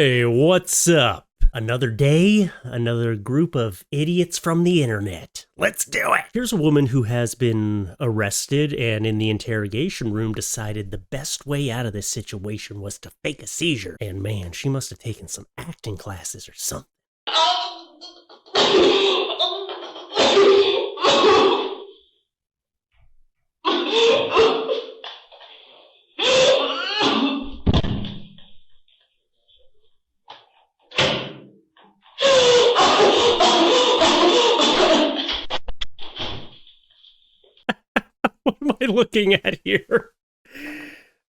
Hey, what's up? Another day, another group of idiots from the internet. Let's do it! Here's a woman who has been arrested and in the interrogation room decided the best way out of this situation was to fake a seizure. And man, she must have taken some acting classes or something. What am I looking at here?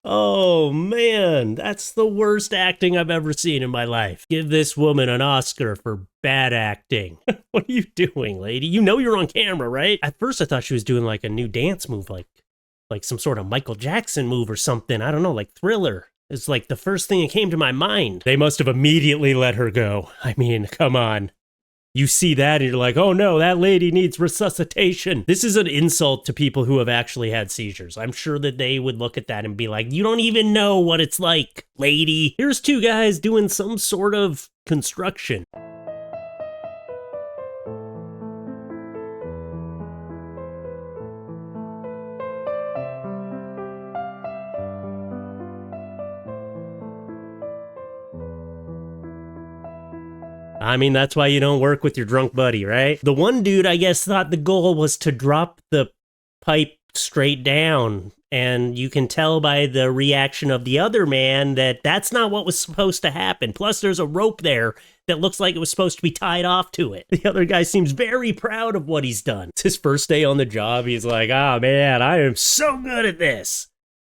Oh man, that's the worst acting I've ever seen in my life. Give this woman an Oscar for bad acting. What are you doing, lady? You know you're on camera, right? At first I thought she was doing like a new dance move, like some sort of Michael Jackson move or something. I don't know, like Thriller. It's like the first thing that came to my mind. They must have immediately let her go. I mean, come on. You see that and you're like, oh no, that lady needs resuscitation. This is an insult to people who have actually had seizures. I'm sure that they would look at that and be like, you don't even know what it's like, lady. Here's two guys doing some sort of construction. I mean, that's why you don't work with your drunk buddy, right? The one dude, I guess, thought the goal was to drop the pipe straight down. And you can tell by the reaction of the other man that that's not what was supposed to happen. Plus, there's a rope there that looks like it was supposed to be tied off to it. The other guy seems very proud of what he's done. It's his first day on the job. He's like, oh man, I am so good at this.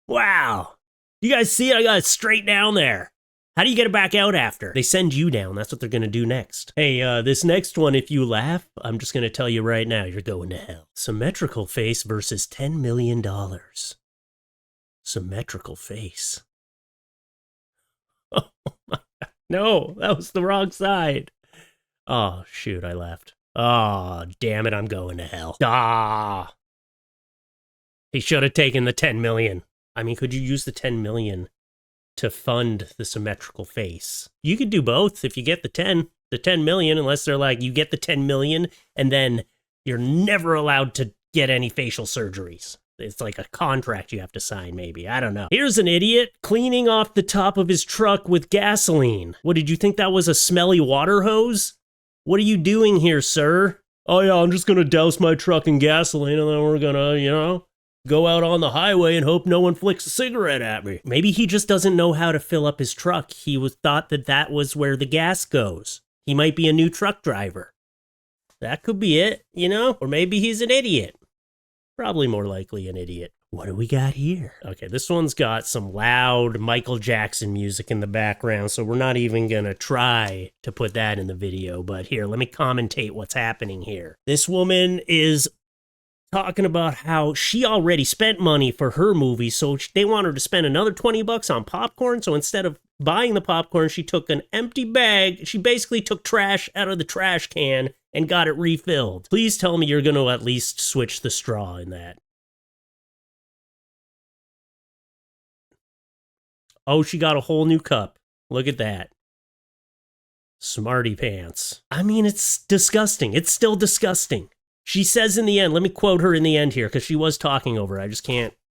Wow. You guys see it? I got it straight down there. How do you get it back out after? They send you down. That's what they're going to do next. Hey, this next one, if you laugh, I'm just going to tell you right now, you're going to hell. Symmetrical face versus $10 million. Symmetrical face. Oh my God. No, that was the wrong side. Oh, shoot, I left. Oh, damn it, I'm going to hell. Ah. He should have taken the 10 million. I mean, could you use the 10 million to fund the symmetrical face? You could do both if you get the 10 million, unless they're like, you get the 10 million and then you're never allowed to get any facial surgeries. It's like a contract you have to sign, maybe. I don't know. Here's an idiot cleaning off the top of his truck with gasoline. What, did you think that was a smelly water hose? What are you doing here, sir? Oh yeah, I'm just gonna douse my truck in gasoline and then we're gonna, go out on the highway and hope no one flicks a cigarette at me. Maybe he just doesn't know how to fill up his truck. He thought that was where the gas goes. He might be a new truck driver. That could be it, Or maybe he's an idiot. Probably more likely an idiot. What do we got here? Okay, this one's got some loud Michael Jackson music in the background, so we're not even gonna try to put that in the video. But here, let me commentate what's happening here. This woman is talking about how she already spent money for her movie, so they want her to spend another $20 on popcorn. So instead of buying the popcorn, she took an empty bag. She basically took trash out of the trash can and got it refilled. Please tell me you're going to at least switch the straw in that. Oh, she got a whole new cup. Look at that. Smarty pants. I mean, it's disgusting. It's still disgusting. She says in the end, let me quote her in the end here, because she was talking over it.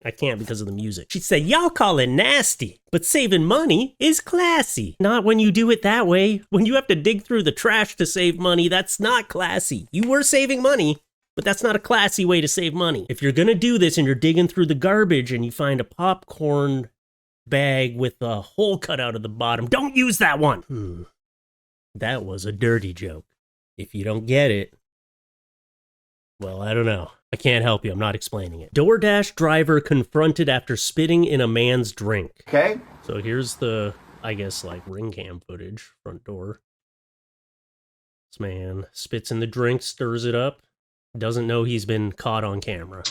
I can't because of the music. She said, y'all call it nasty, but saving money is classy. Not when you do it that way. When you have to dig through the trash to save money, that's not classy. You were saving money, but that's not a classy way to save money. If you're going to do this and you're digging through the garbage and you find a popcorn bag with a hole cut out of the bottom, don't use that one. That was a dirty joke. If you don't get it, well, I don't know. I can't help you. I'm not explaining it. DoorDash driver confronted after spitting in a man's drink. Okay. So here's the, I guess, like ring cam footage, front door. This man spits in the drink, stirs it up, doesn't know he's been caught on camera.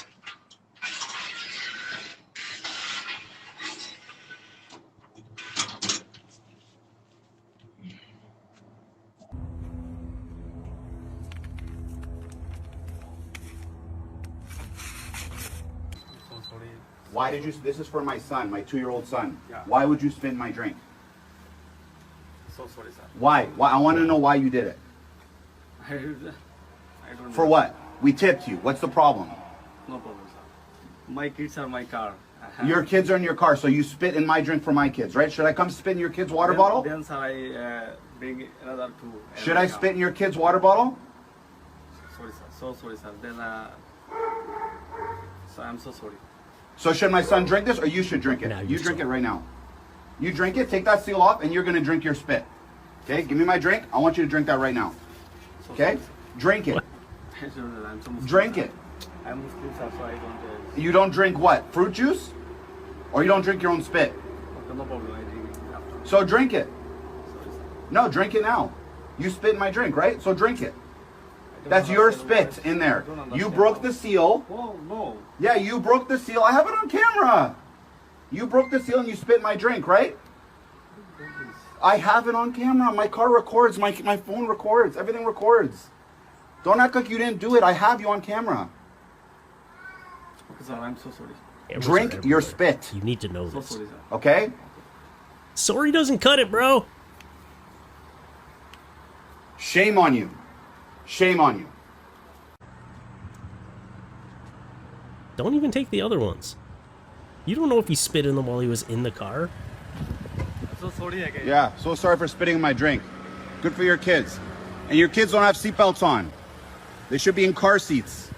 Why did you, this is for my son, my 2-year-old son. Yeah. Why would you spin my drink? So sorry, sir. Why? Why? I want to know why you did it. I don't know. For what? We tipped you. What's the problem? No problem, sir. My kids are my car. Your kids are in your car, so you spit in my drink for my kids, right? Should I come spit in your kid's water bottle? Then, sir, I bring another two. Should I spit in your kid's water bottle? Sorry, sir. So sorry, sir. Then, so I'm so sorry. So should my son drink this, or you should drink it? No, you drink it right now. You drink it, take that seal off, and you're going to drink your spit. Okay? Give me my drink. I want you to drink that right now. So Okay? Drink it. I'm so Muslim, Drink sir. it. I'm Muslim, sir, so I don't. You don't drink what? Fruit juice? Or you don't drink your own spit? Okay, no problem. I drink it after. So drink it. Sorry, sir. No, drink it now. You spit in my drink, right? So drink it. I don't That's your understand spit why- in there. I don't You understand broke how- the seal. Oh, no. Yeah, you broke the seal. I have it on camera. You broke the seal and you spit in my drink, right? I have it on camera. My car records. My phone records. Everything records. Don't act like you didn't do it. I have you on camera. Okay, sir, I'm so sorry. Cameras Drink are your everywhere. spit. You need to know So this. sorry, sir. Okay? Sorry doesn't cut it, bro. Shame on you. Shame on you. Don't even take the other ones. You don't know if he spit in them while he was in the car. I'm so sorry again. Yeah, so sorry for spitting in my drink. Good for your kids. And your kids don't have seatbelts on. They should be in car seats.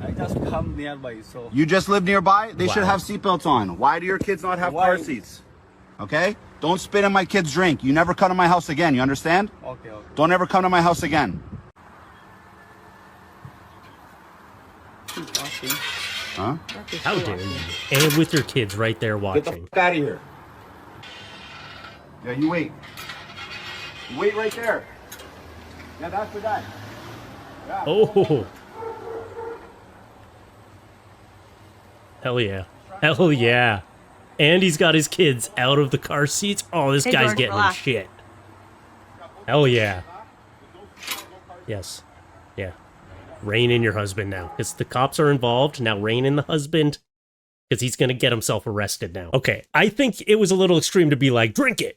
I just come nearby, so. You just live nearby? They should Wow. have seatbelts on. Why do your kids not have Why? car seats? Okay? Don't spit in my kid's drink. You never come to my house again. You understand? Okay, okay. Don't ever come to my house again. Okay. Huh? How dare you? And with your kids right there Get the watching. f out of here. Yeah, you wait. You wait right there. Yeah, that's the guy. Yeah. Oh. Hell yeah. Hell yeah. And he's got his kids out of the car seats. Oh, this Hey, guy's Jordan, getting in relax. shit. Hell yeah. Yes. Yeah. Rein in your husband now. Because the cops are involved. Now rein in the husband. Because he's going to get himself arrested now. Okay, I think it was a little extreme to be like, drink it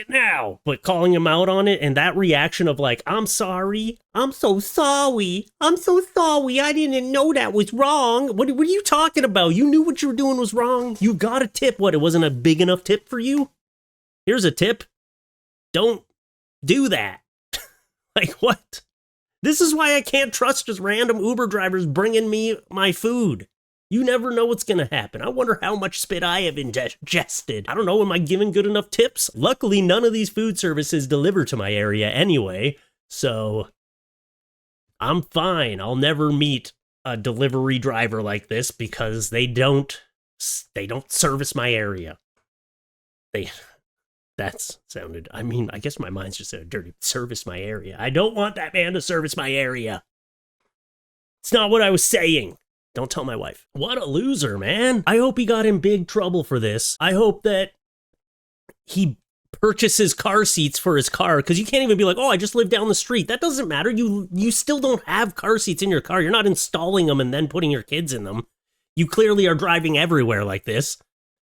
now. But calling him out on it and that reaction of like, I'm sorry. I'm so sorry. I'm so sorry. I didn't know that was wrong. What are you talking about? You knew what you were doing was wrong. You got a tip. What, it wasn't a big enough tip for you? Here's a tip. Don't do that. Like, what? This is why I can't trust just random Uber drivers bringing me my food. You never know what's going to happen. I wonder how much spit I have ingested. I don't know, am I giving good enough tips? Luckily, none of these food services deliver to my area anyway, so I'm fine. I'll never meet a delivery driver like this because they don't service my area. That's sounded, I mean, I guess my mind's just so dirty. Service my area. I don't want that man to service my area. It's not what I was saying. Don't tell my wife. What a loser, man. I hope he got in big trouble for this. I hope that he purchases car seats for his car, because you can't even be like, oh, I just live down the street. That doesn't matter. You still don't have car seats in your car. You're not installing them and then putting your kids in them. You clearly are driving everywhere like this,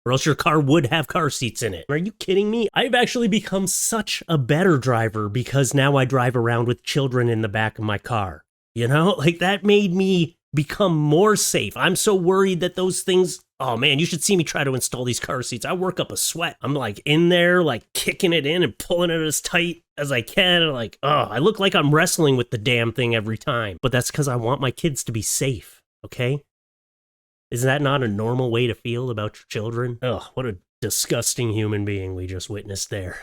or else your car would have car seats in it. Are you kidding me? I've actually become such a better driver because now I drive around with children in the back of my car. You know, like that made me become more safe. I'm so worried that those things, oh man, you should see me try to install these car seats. I work up a sweat. I'm like in there, like kicking it in and pulling it as tight as I can. And like, oh, I look like I'm wrestling with the damn thing every time. But that's because I want my kids to be safe, okay? Is that not a normal way to feel about your children? Ugh, what a disgusting human being we just witnessed there.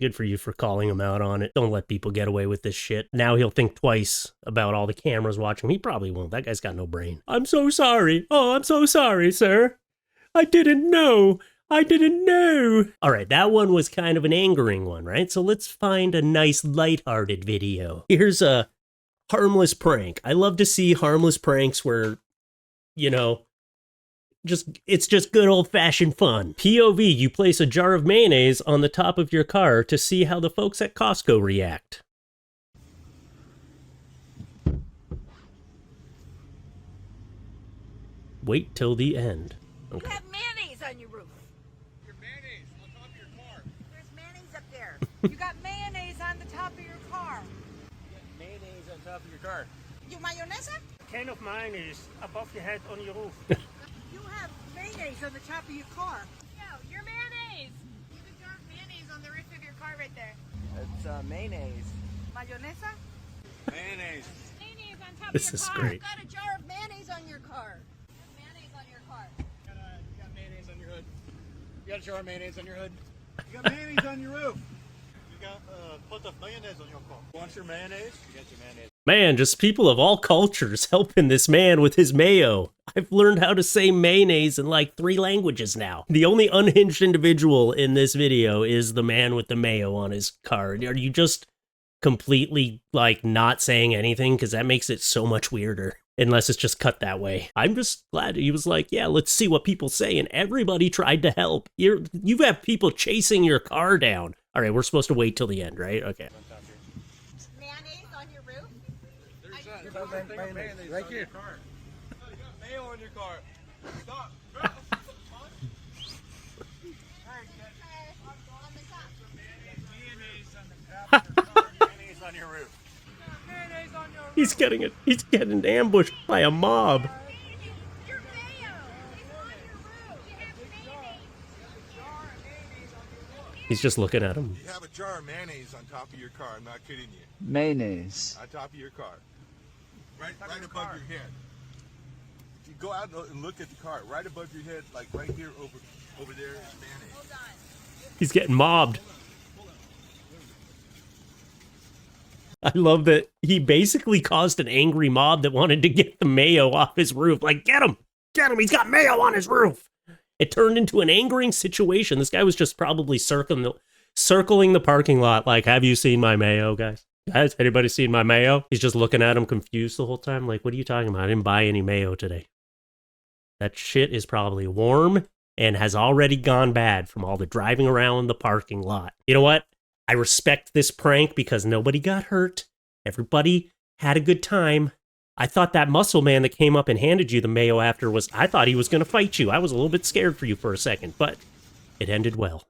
Good for you for calling him out on it. Don't let people get away with this shit. Now he'll think twice about all the cameras watching him. He probably won't. That guy's got no brain. I'm so sorry. Oh, I'm so sorry, sir. I didn't know. I didn't know. All right, that one was kind of an angering one, right? So let's find a nice lighthearted video. Here's a harmless prank. I love to see harmless pranks where, you know, it's just good old-fashioned fun. POV, you place a jar of mayonnaise on the top of your car to see how the folks at Costco react. Wait till the end. Okay. You have mayonnaise on your roof. Your mayonnaise on top of your car. There's mayonnaise up there. You got mayonnaise. top of your car. You mayonnaise? Can of mayonnaise above your head on your roof. You have mayonnaise on the top of your car. No, your mayonnaise. You have a jar of mayonnaise on the roof of your car right there. It's mayonnaise. Mayonnaise? Mayonnaise. Mayonnaise on top This of is your car. great. You got a jar of mayonnaise on your car. You have mayonnaise on your car. You got mayonnaise on your hood. You got a jar of mayonnaise on your hood. You got mayonnaise on your roof. You got a pot of mayonnaise on your car. Want your mayonnaise? You got your mayonnaise. Man, just people of all cultures helping this man with his mayo. I've learned how to say mayonnaise in like 3 languages now. The only unhinged individual in this video is the man with the mayo on his card. Are you just completely like not saying anything? Because that makes it so much weirder. Unless it's just cut that way. I'm just glad he was like, yeah, let's see what people say. And everybody tried to help. You have people chasing your car down. All right, we're supposed to wait till the end, right? Okay. Mayonnaise on your roof? Mayonnaise right here. You got mayo on your car. Stop. On the top. Mayonnaise on the top of your car. Mayonnaise on your roof. Mayonnaise on your roof. He's getting ambushed by a mob. Your mayo is on your roof. You have mayonnaise. He's just looking at him. You have a jar of mayonnaise on top of your car. I'm not kidding you. Mayonnaise. On top of your car. Right above your head. If you go out and look at the car, right above your head, like right here over there is mayonnaise. Hold on. He's getting mobbed. I love that he basically caused an angry mob that wanted to get the mayo off his roof. Like, get him! Get him! He's got mayo on his roof! It turned into an angering situation. This guy was just probably circling the parking lot like, have you seen my mayo, guys? Guys, anybody seen my mayo? He's just looking at him confused the whole time. Like, what are you talking about? I didn't buy any mayo today. That shit is probably warm and has already gone bad from all the driving around the parking lot. You know what? I respect this prank because nobody got hurt. Everybody had a good time. I thought that muscle man that came up and handed you the mayo after I thought he was going to fight you. I was a little bit scared for you for a second, but it ended well.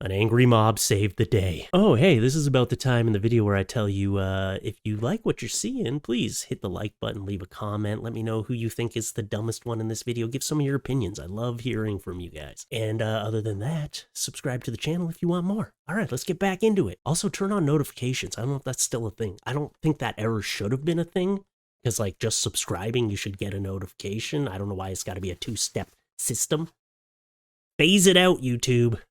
An angry mob saved the day. Oh, hey, this is about the time in the video where I tell you, if you like what you're seeing, please hit the like button, leave a comment, let me know who you think is the dumbest one in this video. Give some of your opinions. I love hearing from you guys. And other than that, subscribe to the channel if you want more. All right, let's get back into it. Also, turn on notifications. I don't know if that's still a thing. I don't think that ever should have been a thing, because like just subscribing, you should get a notification. I don't know why it's got to be a 2-step system. Phase it out, YouTube.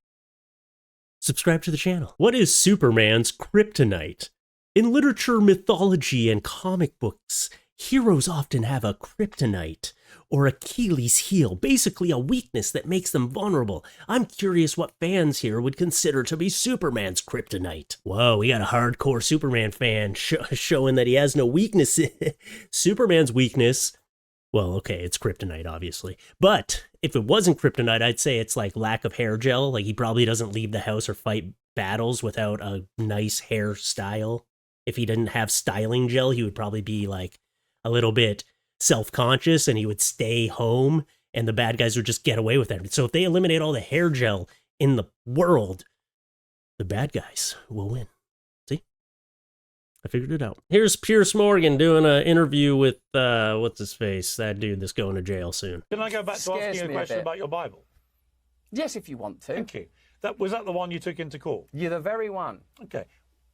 Subscribe to the channel. What is Superman's kryptonite? In literature, mythology, and comic books, heroes often have a kryptonite, or Achilles heel, basically a weakness that makes them vulnerable. I'm curious what fans here would consider to be Superman's kryptonite. Whoa, we got a hardcore Superman fan showing that he has no weakness. Superman's weakness, well, okay, it's kryptonite, obviously. But if it wasn't kryptonite, I'd say it's like lack of hair gel. Like he probably doesn't leave the house or fight battles without a nice hairstyle. If he didn't have styling gel, he would probably be like a little bit self-conscious and he would stay home and the bad guys would just get away with it. So if they eliminate all the hair gel in the world, the bad guys will win. See? I figured it out. Here's Pierce Morgan doing an interview with, what's his face? That dude that's going to jail soon. Can I go back to asking you a question about your Bible? Yes, if you want to. Thank you. Was that the one you took into court? You're the very one. Okay.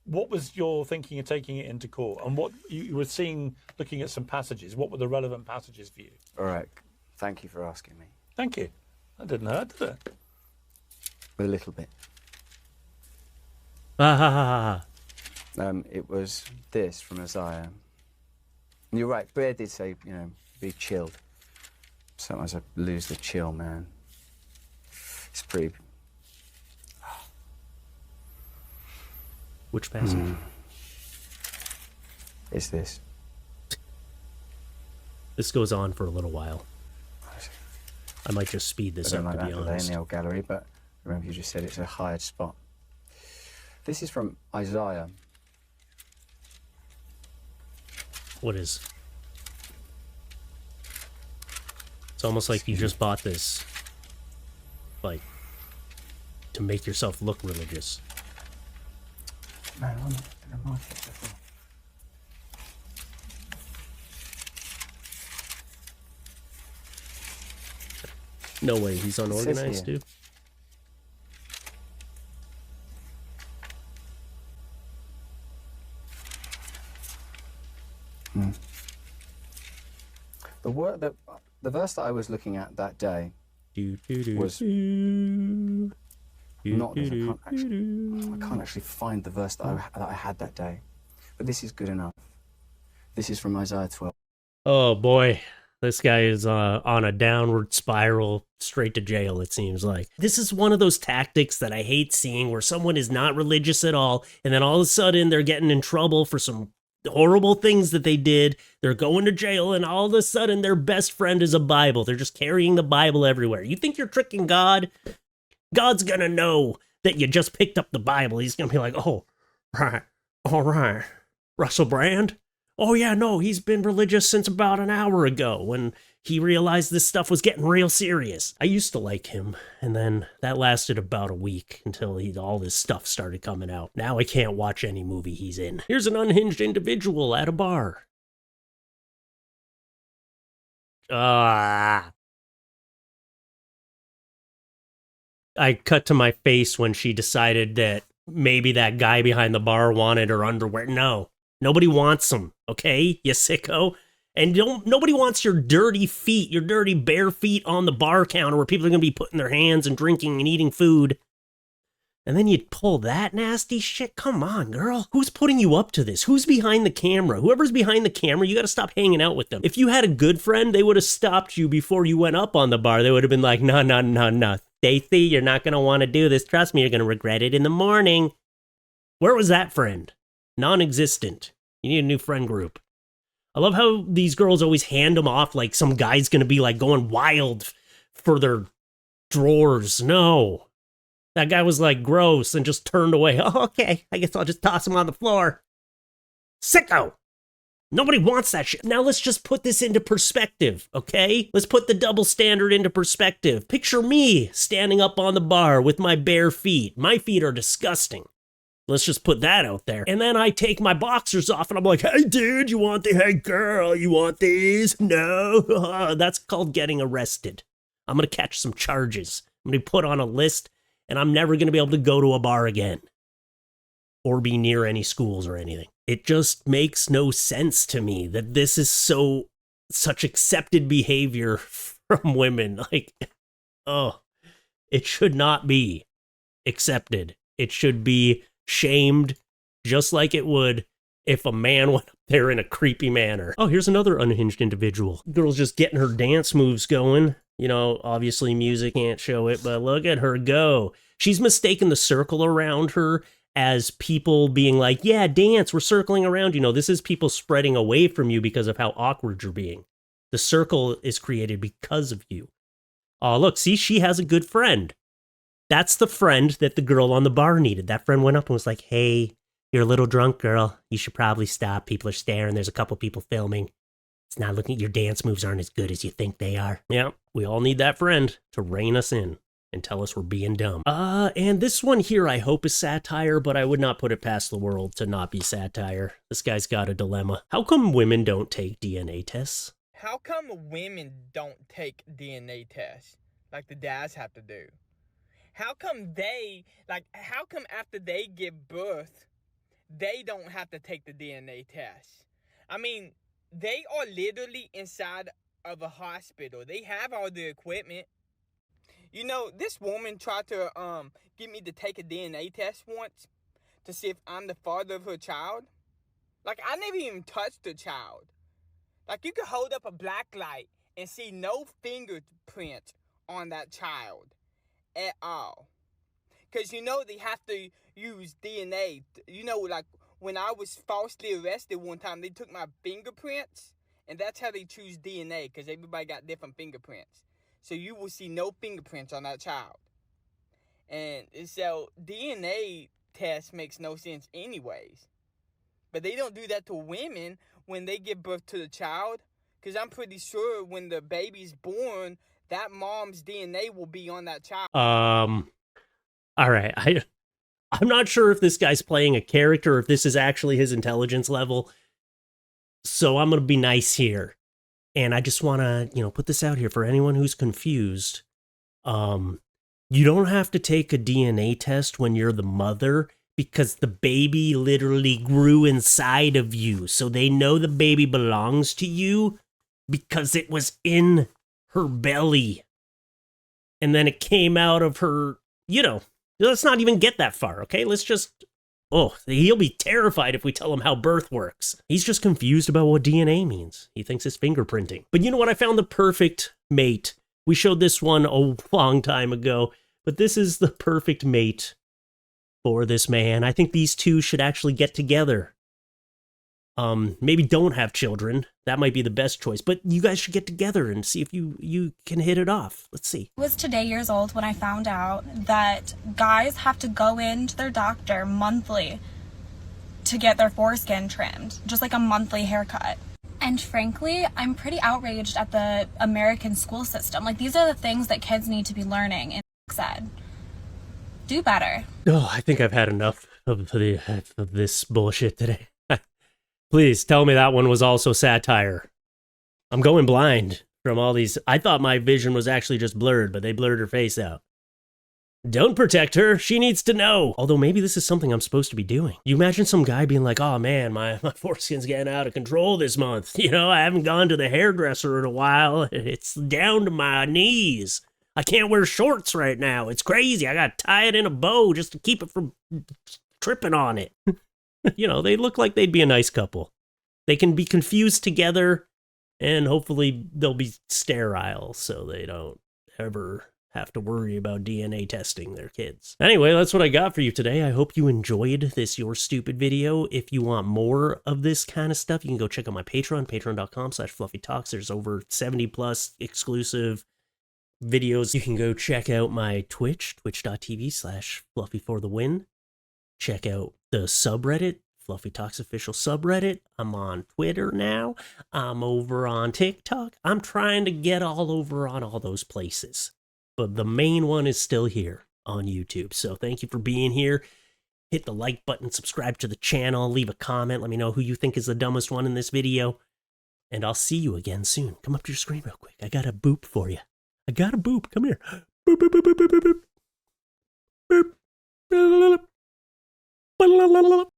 What was your thinking of taking it into court? And what you were seeing, looking at some passages, what were the relevant passages for you? All right. Thank you for asking me. Thank you. That didn't hurt, did it? A little bit. Ah, ha, ha, ha. It was this from Isaiah. And you're right, Bear did say, you know, be chilled. Sometimes I lose the chill, man. It's pretty... Which passage? It's this. This goes on for a little while. I might just speed this I don't up, like to be that today in honest. the old gallery, but remember you just said it's a hired spot. This is from Isaiah. What is? It's almost like you just bought this, like, to make yourself look religious. Man, I'm in the market before. No way, he's unorganized, here. dude. The verse that I was looking at that day was not. I can't actually find the verse that I had that day, but this is good enough. This is from Isaiah 12. Oh boy, this guy is on a downward spiral straight to jail, it seems like. This is one of those tactics that I hate seeing, where someone is not religious at all, and then all of a sudden they're getting in trouble for some horrible things that they did. They're going to jail, and all of a sudden their best friend is a Bible. They're just carrying the Bible everywhere. You think you're tricking God? God's gonna know that you just picked up the Bible. He's gonna be like, oh, right, all right, Russell Brand? Oh yeah, no, he's been religious since about an hour ago when he realized this stuff was getting real serious. I used to like him, and then that lasted about a week until all this stuff started coming out. Now I can't watch any movie he's in. Here's an unhinged individual at a bar. I cut to my face when she decided that maybe that guy behind the bar wanted her underwear. No, nobody wants them, okay, you sicko? And nobody wants your dirty feet, your dirty bare feet on the bar counter where people are going to be putting their hands and drinking and eating food. And then you'd pull that nasty shit? Come on, girl. Who's putting you up to this? Who's behind the camera? Whoever's behind the camera, you got to stop hanging out with them. If you had a good friend, they would have stopped you before you went up on the bar. They would have been like, no. Stacy, you're not going to want to do this. Trust me, you're going to regret it in the morning. Where was that friend? Non-existent. You need a new friend group. I love how these girls always hand them off like some guy's going to be like going wild for their drawers. No. That guy was like gross and just turned away. Oh, okay, I guess I'll just toss him on the floor. Sicko! Nobody wants that shit. Now let's just put this into perspective, okay? Let's put the double standard into perspective. Picture me standing up on the bar with my bare feet. My feet are disgusting. Let's just put that out there. And then I take my boxers off and I'm like, hey dude, you want the, hey girl, you want these? No. That's called getting arrested. I'm gonna catch some charges. I'm gonna be put on a list and I'm never gonna be able to go to a bar again. Or be near any schools or anything. It just makes no sense to me that this is such accepted behavior from women. Like, oh, it should not be accepted. It should be shamed, just like it would if a man went up there in a creepy manner. Oh, here's another unhinged individual. Girl's just getting her dance moves going. You know, obviously music can't show it, but look at her go. She's mistaken the circle around her as people being like, yeah, dance, we're circling around. You know, this is people spreading away from you because of how awkward you're being. The circle is created because of you. Oh, look, see, she has a good friend. That's the friend that the girl on the bar needed. That friend went up and was like, hey, you're a little drunk, girl. You should probably stop. People are staring. There's a couple people filming. It's not looking, your dance moves aren't as good as you think they are. Yeah, we all need that friend to rein us in and tell us we're being dumb. And this one here I hope is satire, but I would not put it past the world to not be satire. This guy's got a dilemma. How come women don't take DNA tests? How come women don't take DNA tests like the dads have to do? How come after they give birth, they don't have to take the DNA test? I mean, they are literally inside of a hospital. They have all the equipment. You know, this woman tried to get me to take a DNA test once to see if I'm the father of her child. Like, I never even touched the child. Like, you could hold up a black light and see no fingerprint on that child at all. Because, you know, they have to use DNA. You know, like, when I was falsely arrested one time, they took my fingerprints, and that's how they choose DNA, because everybody got different fingerprints. So you will see no fingerprints on that child. And so DNA test makes no sense anyways. But they don't do that to women when they give birth to the child. Because I'm pretty sure when the baby's born, that mom's DNA will be on that child. All right. I'm not sure if this guy's playing a character or if this is actually his intelligence level. So I'm going to be nice here. And I just want to, put this out here for anyone who's confused. You don't have to take a DNA test when you're the mother because the baby literally grew inside of you. So they know the baby belongs to you because it was in her belly. And then it came out of her, let's not even get that far, okay? Let's just, he'll be terrified if we tell him how birth works. He's just confused about what DNA means. He thinks it's fingerprinting. But you know what? I found the perfect mate. We showed this one a long time ago, but this is the perfect mate for this man. I think these two should actually get together. Maybe don't have children. That might be the best choice, but you guys should get together and see if you can hit it off. Let's see. I was today years old when I found out that guys have to go into their doctor monthly to get their foreskin trimmed, just like a monthly haircut. And frankly, I'm pretty outraged at the American school system. Like, these are the things that kids need to be learning in ed. Do better. Oh, I think I've had enough of this bullshit today. Please tell me that one was also satire. I'm going blind from all these. I thought my vision was actually just blurred, but they blurred her face out. Don't protect her. She needs to know. Although maybe this is something I'm supposed to be doing. You imagine some guy being like, oh man, my foreskin's getting out of control this month. I haven't gone to the hairdresser in a while. It's down to my knees. I can't wear shorts right now. It's crazy. I got to tie it in a bow just to keep it from tripping on it. They look like they'd be a nice couple. They can be confused together, and hopefully they'll be sterile so they don't ever have to worry about DNA testing their kids. Anyway, that's what I got for you today. I hope you enjoyed this Your Stupid video. If you want more of this kind of stuff, you can go check out my Patreon, patreon.com/FluffeeTalks. There's over 70 plus exclusive videos. You can go check out my Twitch, twitch.tv/FluffyForTheWin. Check out the subreddit, Fluffy Talks official subreddit. I'm on Twitter now. I'm over on TikTok. I'm trying to get all over on all those places. But the main one is still here on YouTube. So thank you for being here. Hit the like button, subscribe to the channel, leave a comment. Let me know who you think is the dumbest one in this video. And I'll see you again soon. Come up to your screen real quick. I got a boop for you. I got a boop. Come here. Boop, boop, boop, boop, boop, boop, boop. Boop.